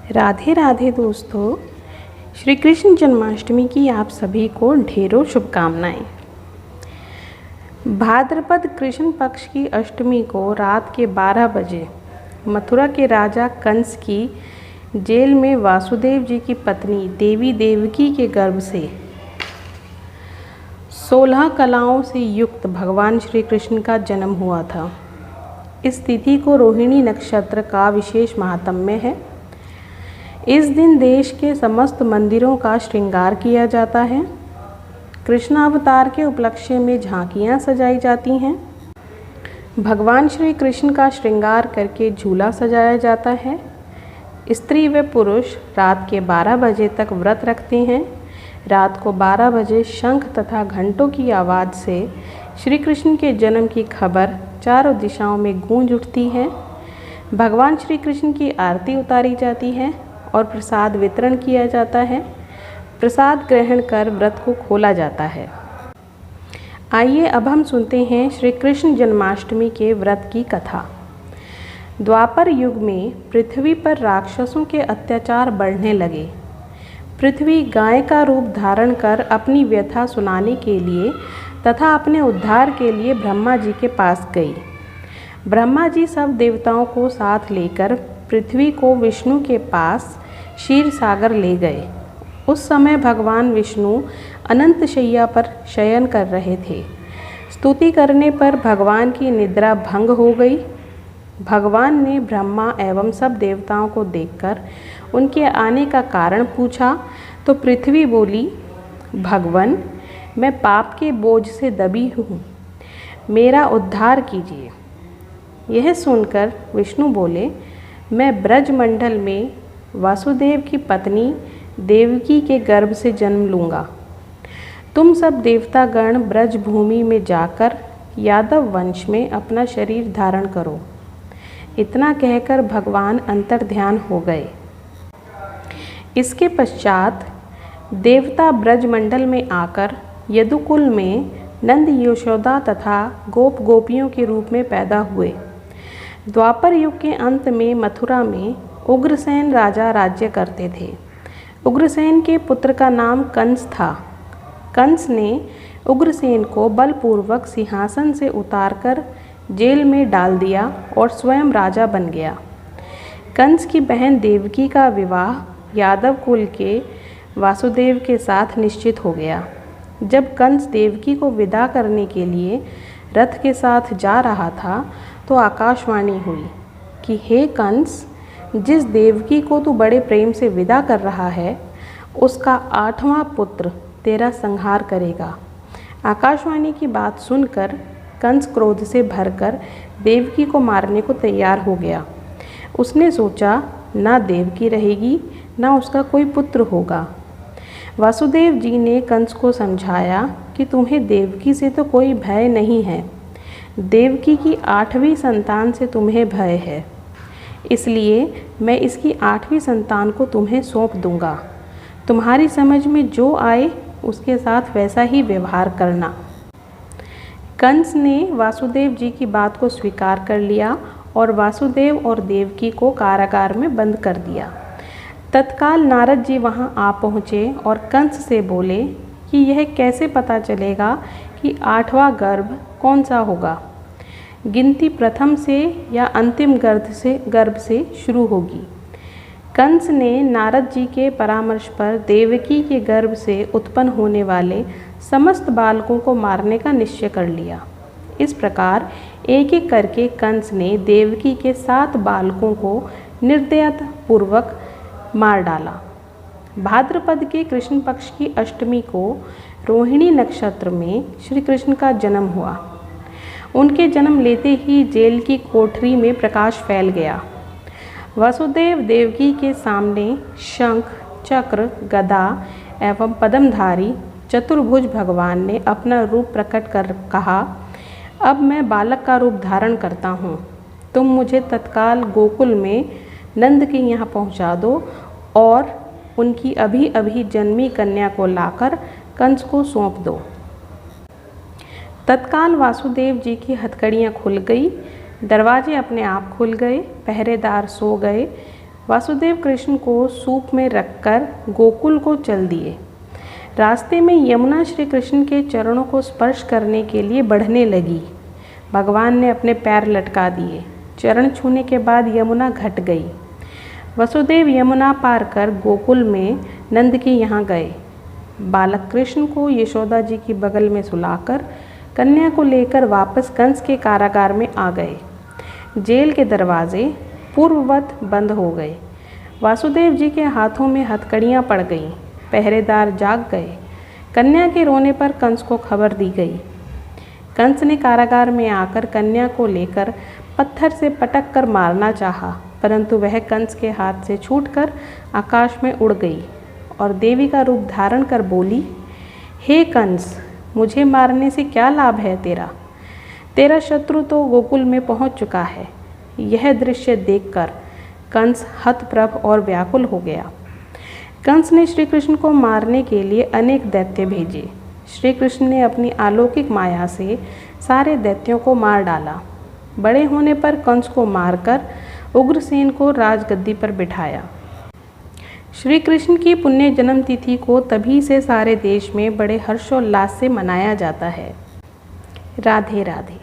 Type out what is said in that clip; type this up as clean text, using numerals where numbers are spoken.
राधे राधे दोस्तों, श्री कृष्ण जन्माष्टमी की आप सभी को ढेरों शुभकामनाएं। भाद्रपद कृष्ण पक्ष की अष्टमी को रात के 12 बजे मथुरा के राजा कंस की जेल में वासुदेव जी की पत्नी देवी देवकी के गर्भ से 16 कलाओं से युक्त भगवान श्री कृष्ण का जन्म हुआ था। इस तिथि को रोहिणी नक्षत्र का विशेष महात्म्य है। इस दिन देश के समस्त मंदिरों का श्रृंगार किया जाता है। कृष्णावतार के उपलक्ष्य में झांकियाँ सजाई जाती हैं। भगवान श्री कृष्ण का श्रृंगार करके झूला सजाया जाता है। स्त्री व पुरुष रात के 12 बजे तक व्रत रखते हैं। रात को 12 बजे शंख तथा घंटों की आवाज़ से श्री कृष्ण के जन्म की खबर चारों दिशाओं में गूंज उठती है। भगवान श्री कृष्ण की आरती उतारी जाती है और प्रसाद वितरण किया जाता है। प्रसाद ग्रहण कर व्रत को खोला जाता है। आइए अब हम सुनते हैं श्री कृष्ण जन्माष्टमी के व्रत की कथा। द्वापर युग में पृथ्वी पर राक्षसों के अत्याचार बढ़ने लगे। पृथ्वी गाय का रूप धारण कर अपनी व्यथा सुनाने के लिए तथा अपने उद्धार के लिए ब्रह्मा जी के पास गई। ब्रह्मा जी सब देवताओं को साथ लेकर पृथ्वी को विष्णु के पास क्षीर सागर ले गए। उस समय भगवान विष्णु अनंत शैया पर शयन कर रहे थे। स्तुति करने पर भगवान की निद्रा भंग हो गई। भगवान ने ब्रह्मा एवं सब देवताओं को देखकर उनके आने का कारण पूछा तो पृथ्वी बोली, भगवान, मैं पाप के बोझ से दबी हूँ, मेरा उद्धार कीजिए। यह सुनकर विष्णु बोले, मैं ब्रजमंडल में वासुदेव की पत्नी देवकी के गर्भ से जन्म लूँगा। तुम सब देवतागण ब्रज भूमि में जाकर यादव वंश में अपना शरीर धारण करो। इतना कहकर भगवान अंतर्ध्यान हो गए। इसके पश्चात देवता ब्रजमंडल में आकर यदुकुल में नंद यशोदा तथा गोप गोपियों के रूप में पैदा हुए। द्वापर युग के अंत में मथुरा में उग्रसेन राजा राज्य करते थे। उग्रसेन के पुत्र का नाम कंस था। कंस ने उग्रसेन को बलपूर्वक सिंहासन से उतारकर जेल में डाल दिया और स्वयं राजा बन गया। कंस की बहन देवकी का विवाह यादव कुल के वासुदेव के साथ निश्चित हो गया। जब कंस देवकी को विदा करने के लिए रथ के साथ जा रहा था तो आकाशवाणी हुई कि हे कंस, जिस देवकी को तू बड़े प्रेम से विदा कर रहा है उसका 8वां पुत्र तेरा संहार करेगा। आकाशवाणी की बात सुनकर कंस क्रोध से भरकर देवकी को मारने को तैयार हो गया। उसने सोचा, ना देवकी रहेगी ना उसका कोई पुत्र होगा। वासुदेव जी ने कंस को समझाया कि तुम्हें देवकी से तो कोई भय नहीं है, देवकी की 8वीं संतान से तुम्हें भय है, इसलिए मैं इसकी 8वीं संतान को तुम्हें सौंप दूंगा। तुम्हारी समझ में जो आए उसके साथ वैसा ही व्यवहार करना। कंस ने वासुदेव जी की बात को स्वीकार कर लिया और वासुदेव और देवकी को कारागार में बंद कर दिया। तत्काल नारद जी वहां आ पहुँचे और कंस से बोले कि यह कैसे पता चलेगा कि 8वां गर्भ कौन सा होगा। गिनती प्रथम से या अंतिम गर्भ से शुरू होगी। कंस ने नारद जी के परामर्श पर देवकी के गर्भ से उत्पन्न होने वाले समस्त बालकों को मारने का निश्चय कर लिया। इस प्रकार एक एक करके कंस ने देवकी के 7 बालकों को निर्दयता पूर्वक मार डाला। भाद्रपद के कृष्ण पक्ष की अष्टमी को रोहिणी नक्षत्र में श्री कृष्ण का जन्म हुआ। उनके जन्म लेते ही जेल की कोठरी में प्रकाश फैल गया। वासुदेव देवकी के सामने शंख, चक्र, गदा एवं पद्मधारी चतुर्भुज भगवान ने अपना रूप प्रकट कर कहा, अब मैं बालक का रूप धारण करता हूँ। तुम मुझे तत्काल गोकुल में नंद के यहाँ पहुँचा दो और उनकी अभी अभी जन्मी कन्या को लाकर कंस को सौंप दो। तत्काल वासुदेव जी की हथकड़ियाँ खुल गई, दरवाजे अपने आप खुल गए, पहरेदार सो गए। वासुदेव कृष्ण को सूप में रखकर गोकुल को चल दिए। रास्ते में यमुना श्री कृष्ण के चरणों को स्पर्श करने के लिए बढ़ने लगी। भगवान ने अपने पैर लटका दिए। चरण छूने के बाद यमुना घट गई। वसुदेव यमुना पार कर गोकुल में नंद के यहाँ गए। बालक कृष्ण को यशोदा जी की बगल में सुलाकर कन्या को लेकर वापस कंस के कारागार में आ गए। जेल के दरवाजे पूर्ववत बंद हो गए। वासुदेव जी के हाथों में हथकड़ियाँ पड़ गईं। पहरेदार जाग गए। कन्या के रोने पर कंस को खबर दी गई। कंस ने कारागार में आकर कन्या को लेकर पत्थर से पटक कर मारना चाहा, परंतु वह कंस के हाथ से छूटकर आकाश में उड़ गई और देवी का रूप धारण कर बोली, हे कंस, मुझे मारने से क्या लाभ है तेरा? तेरा शत्रु तो गोकुल में पहुंच चुका है। यह दृश्य देखकर कंस हतप्रभ और व्याकुल हो गया। कंस ने श्री कृष्ण को मारने के लिए अनेक दैत्य भेजे। श्री कृष्ण ने अपनी अलौकिक माया से सारे दैत्यों को मार डाला। बड़े होने पर कंस को मारकर उग्रसेन को राजगद्दी पर बिठाया। श्री कृष्ण की पुण्य जन्म तिथि को तभी से सारे देश में बड़े हर्षोल्लास से मनाया जाता है। राधे राधे।